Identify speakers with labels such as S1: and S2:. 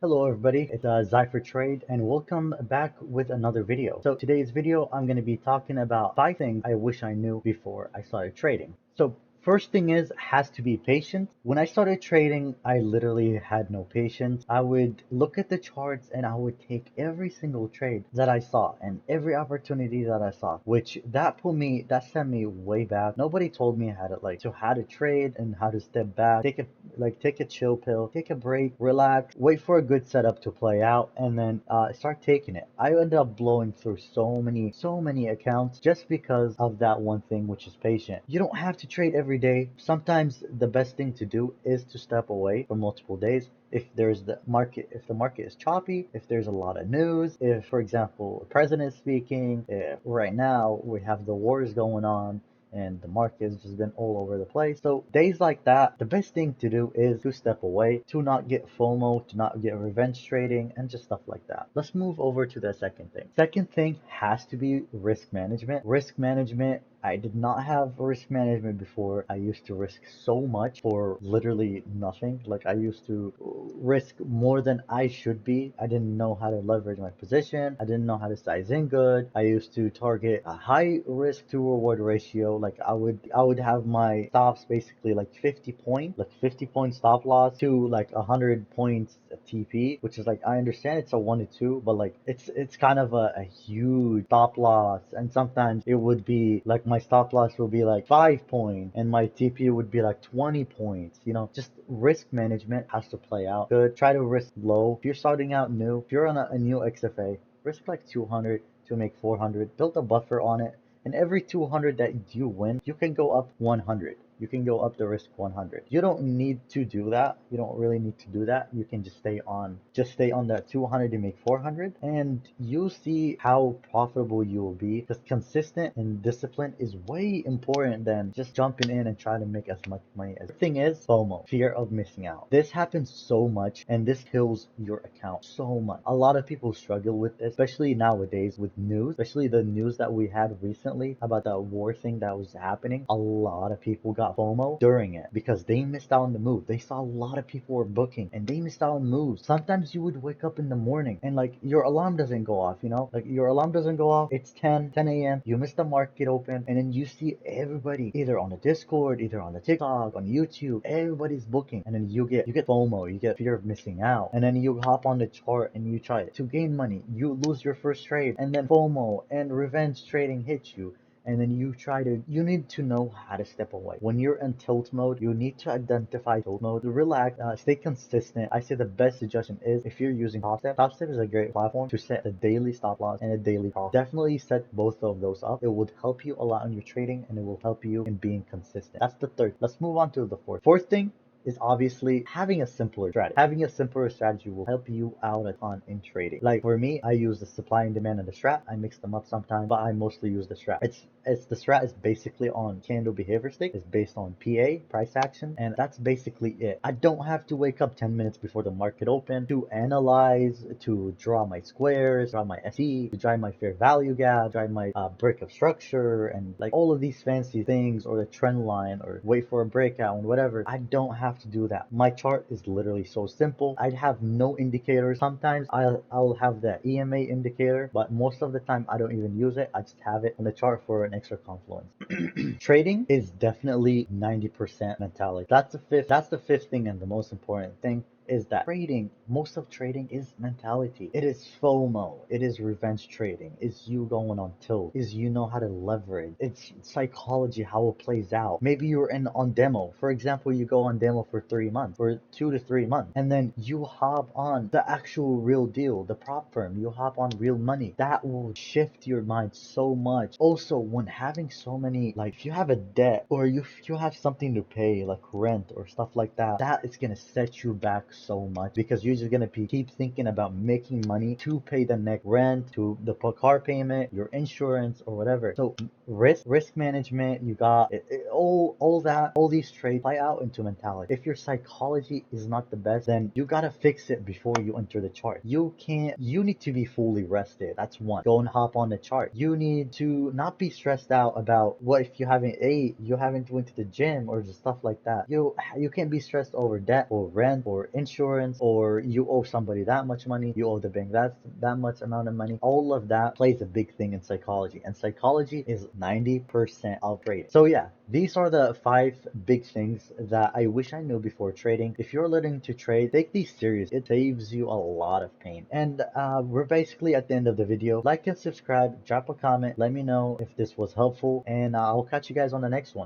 S1: Hello everybody, it's Zypher Trade and welcome back with another video. So today's video I'm going to be talking about 5 things I wish I knew before I started trading. So first thing is has to be patient. When I started trading, I literally had no patience. I would look at the charts and I would take every single trade that I saw and every opportunity that I saw, which that sent me way back. Nobody told me how to trade and how to step back, take a chill pill, take a break, relax, wait for a good setup to play out, and then start taking it. I ended up blowing through so many accounts just because of that one thing, which is patient. You don't have to trade every day. Sometimes the best thing to do is to step away for multiple days. If the market is choppy, if there's a lot of news, if, for example, the president is speaking, if right now we have the wars going on, and the market has just been all over the place. So days like that, the best thing to do is to step away, to not get FOMO, to not get revenge trading, and just stuff like that. Let's move over to the second thing. Second thing has to be risk management. Risk management, I did not have risk management before. I used to risk so much for literally nothing. Like I used to risk more than I should be. I didn't know how to leverage my position. I didn't know how to size in good. I used to target a high risk to reward ratio. Like I would have my stops basically like 50 point stop loss to like 100 points TP, which is like I understand it's a 1 to 2, but like it's kind of a huge stop loss, and sometimes it would be like my stop loss will be like 5 points and my TP would be like 20 points. Just risk management has to play out good. Try to risk low. If you're starting out new, if you're on a new XFA, risk like 200 to make 400. Build a buffer on it, and every 200 that you win, you can go up 100. You can go up the risk 100. You don't need to do that. You don't really need to do that. You can just stay on that 200 to make 400, and you'll see how profitable you will be, because consistent and discipline is way important than just jumping in and trying to make as much money as. The thing is FOMO, fear of missing out. This happens so much and this kills your account so much. A lot of people struggle with this, especially nowadays with news, especially the news that we had recently about that war thing that was happening. A lot of people got FOMO during it because they missed out on the move. They saw a lot of people were booking and they missed out on moves. Sometimes you would wake up in the morning and like your alarm doesn't go off, like your alarm doesn't go off. It's 10 a.m. You miss the market open, and then you see everybody either on the Discord, either on the TikTok, on YouTube, everybody's booking, and then you get FOMO, you get fear of missing out, and then you hop on the chart and you try to gain money. You lose your first trade, and then FOMO and revenge trading hits you, and then you need to know how to step away. When you're in tilt mode, you need to identify tilt mode, relax, stay consistent. I say the best suggestion is if you're using Top Step is a great platform to set a daily stop loss and a daily profit. Definitely set both of those up. It would help you a lot in your trading, and it will help you in being consistent. That's the third. Let's move on to the fourth thing is obviously having a simpler strategy. Having a simpler strategy will help you out a ton in trading. Like for me, I use the supply and demand and the strat. I mix them up sometimes, but I mostly use the strat. It's the strat is basically on candle behavior stick. It's based on PA, price action, and that's basically it. I don't have to wake up 10 minutes before the market open to analyze, to draw my squares, draw my SE, to drive my fair value gap, drive my break of structure, and like all of these fancy things, or the trend line, or wait for a breakout and whatever. I don't have to do that. My chart is literally so simple. I'd have no indicators. Sometimes I'll have the EMA indicator, but most of the time I don't even use it. I just have it on the chart for an extra confluence. Trading is definitely 90% mentality. That's the fifth thing, and the most important thing is that most of trading is mentality. It is FOMO. It is revenge trading. It's you going on tilt. Is you know how to leverage. It's psychology, how it plays out. Maybe you're on demo. For example, you go on demo for 3 months, for 2 to 3 months, and then you hop on the actual real deal, the prop firm. You hop on real money. That will shift your mind so much. Also, when having so many, like if you have a debt or you have something to pay, like rent or stuff like that, that is gonna set you back so much, because you're just gonna keep thinking about making money to pay the next rent, to the car payment, your insurance, or whatever. So risk management, you got all these trades play out into mentality. If your psychology is not the best, then you gotta fix it before you enter the chart. You need to be fully rested. That's one. Go and hop on the chart. You need to not be stressed out about what if you haven't ate, you haven't went to the gym, or just stuff like that. You can't be stressed over debt or rent or insurance insurance, or you owe somebody that much money, you owe the bank that much amount of money. All of that plays a big thing in psychology, and psychology is 90% of trading. So yeah, these are the 5 big things that I wish I knew before trading. If you're learning to trade, take these serious. It saves you a lot of pain. And we're basically at the end of the video. Like and subscribe, drop a comment, let me know if this was helpful, and I'll catch you guys on the next one.